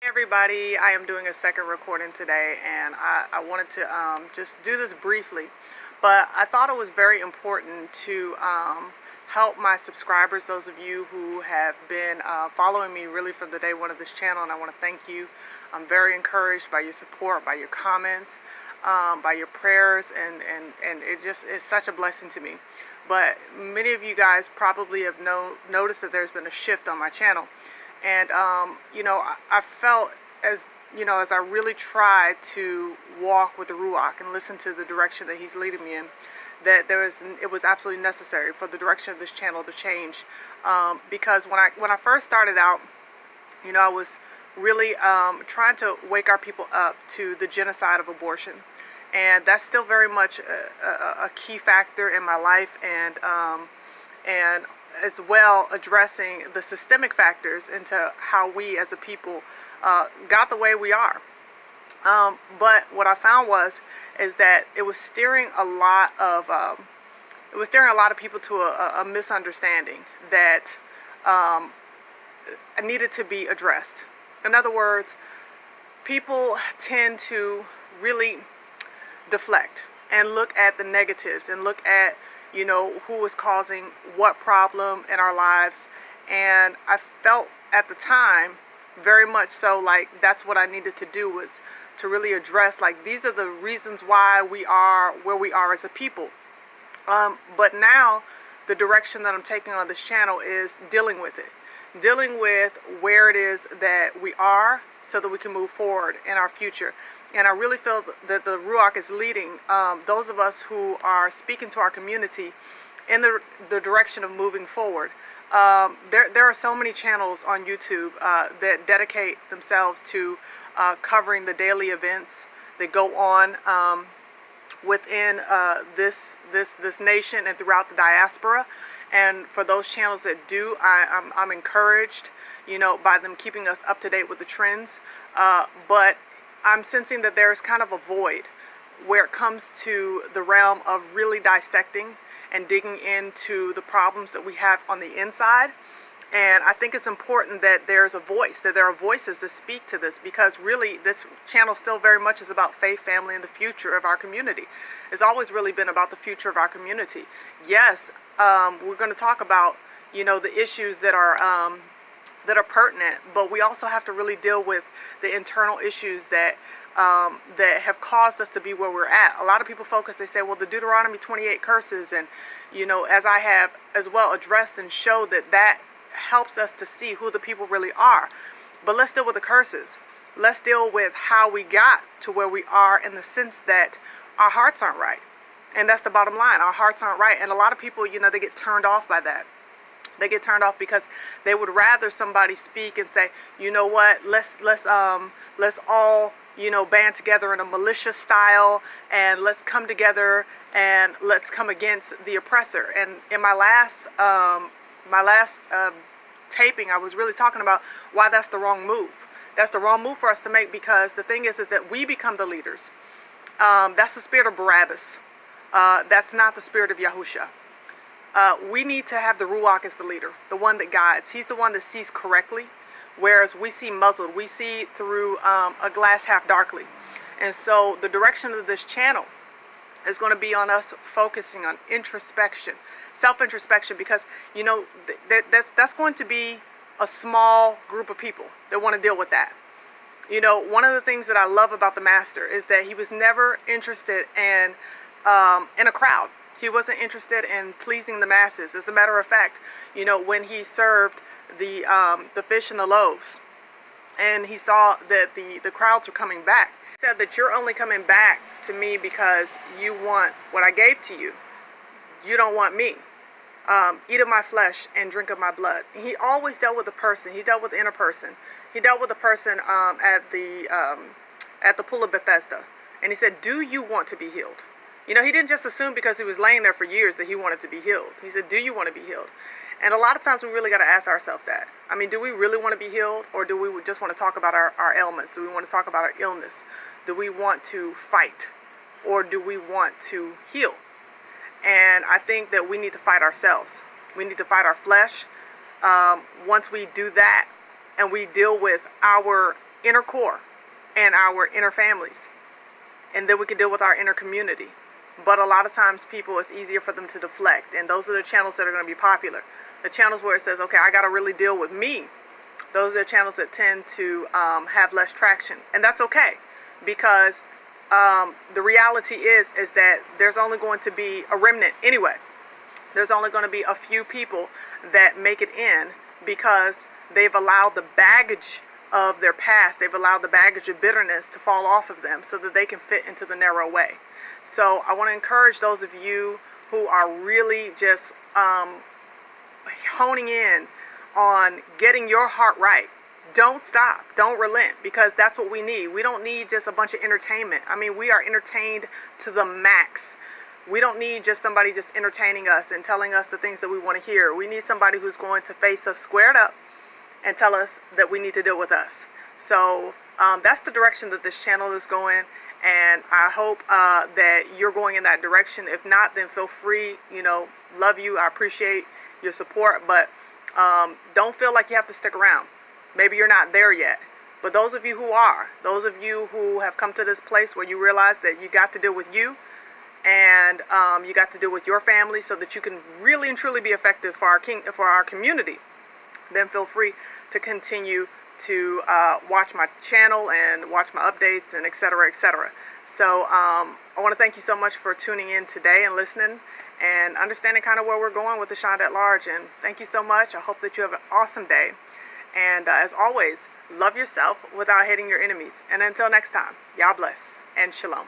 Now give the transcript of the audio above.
Hey everybody, I am doing a second recording today, and I wanted to just do this briefly, but I thought it was very important to help my subscribers, those of you who have been following me really from the day one of this channel, and I want to thank you. I'm very encouraged by your support, by your comments, by your prayers, and it just is such a blessing to me. But many of you guys probably have noticed that there's been a shift on my channel. And, I felt as I really tried to walk with the Ruach and listen to the direction that he's leading me in, that it was absolutely necessary for the direction of this channel to change. Because when I first started out, I was really trying to wake our people up to the genocide of abortion. And that's still very much a key factor in my life, and as well addressing the systemic factors into how we as a people got the way we are. But what I found is that it was steering a lot of people to a misunderstanding that needed to be addressed. In other words, people tend to really deflect and look at the negatives and look at who is causing what problem in our lives. And I felt at the time very much so like that's what I needed to do, was to really address, like, these are the reasons why we are where we are as a people. But now the direction that I'm taking on this channel is dealing with where it is that we are, so that we can move forward in our future. And I really feel that the Ruach is leading those of us who are speaking to our community in the direction of moving forward. There are so many channels on YouTube that dedicate themselves to covering the daily events that go on within this nation and throughout the diaspora. And for those channels that do, I'm encouraged, by them keeping us up to date with the trends. But I'm sensing that there's kind of a void where it comes to the realm of really dissecting and digging into the problems that we have on the inside. And I think it's important that there's a voice, that there are voices to speak to this, because really this channel still very much is about faith, family, and the future of our community. It's always really been about the future of our community. Yes, we're going to talk about, the issues that are pertinent, but we also have to really deal with the internal issues that have caused us to be where we're at. A lot of people focus, they say, well, the Deuteronomy 28 curses, and as I have as well addressed and showed that helps us to see who the people really are. But let's deal with the curses. Let's deal with how we got to where we are, in the sense that our hearts aren't right. And that's the bottom line. Our hearts aren't right. And a lot of people, they get turned off by that. They get turned off because they would rather somebody speak and say, you know what, let's all, band together in a militia style, and let's come together and let's come against the oppressor. And in my last taping, I was really talking about why that's the wrong move. That's the wrong move for us to make, because the thing is that we become the leaders. That's the spirit of Barabbas. That's not the spirit of Yahusha. We need to have the Ruach as the leader, the one that guides. He's the one that sees correctly, whereas we see muzzled. We see through a glass half darkly. And so the direction of this channel is going to be on us focusing on introspection, self-introspection, because, that's going to be a small group of people that want to deal with that. One of the things that I love about the Master is that he was never interested in a crowd. He wasn't interested in pleasing the masses. As a matter of fact, when he served the fish and the loaves, and he saw that the crowds were coming back, he said that you're only coming back to me because you want what I gave to you. You don't want me. Eat of my flesh and drink of my blood. He always dealt with the person. He dealt with the inner person. He dealt with the person at the pool of Bethesda, and he said, do you want to be healed? He didn't just assume because he was laying there for years that he wanted to be healed. He said, do you want to be healed? And a lot of times we really got to ask ourselves that. I mean, do we really want to be healed, or do we just want to talk about our ailments? Do we want to talk about our illness? Do we want to fight, or do we want to heal? And I think that we need to fight ourselves. We need to fight our flesh. Once we do that, and we deal with our inner core and our inner families. And then we can deal with our inner community. But a lot of times people, it's easier for them to deflect. And those are the channels that are going to be popular. The channels where it says, okay, I got to really deal with me. Those are the channels that tend to have less traction. And that's okay. Because the reality is that there's only going to be a remnant anyway. There's only going to be a few people that make it in because they've allowed the baggage of their past, they've allowed the baggage of bitterness to fall off of them so that they can fit into the narrow way. So I want to encourage those of you who are really just honing in on getting your heart right. Don't stop. Don't relent, because that's what we need. We don't need just a bunch of entertainment. I mean, we are entertained to the max. We don't need just somebody just entertaining us and telling us the things that we want to hear. We need somebody who's going to face us squared up and tell us that we need to deal with us. So that's the direction that this channel is going. And I hope that you're going in that direction. If not, then feel free. Love you. I appreciate your support. But don't feel like you have to stick around. Maybe you're not there yet. But those of you who are, those of you who have come to this place where you realize that you got to deal with you, and you got to deal with your family so that you can really and truly be effective for our community, then feel free to continue to watch my channel and watch my updates and etc. etc. So I want to thank you so much for tuning in today and listening and understanding kind of where we're going with the Shonda at Large. And thank you so much. I hope that you have an awesome day. And as always, love yourself without hating your enemies. And until next time, y'all bless and shalom.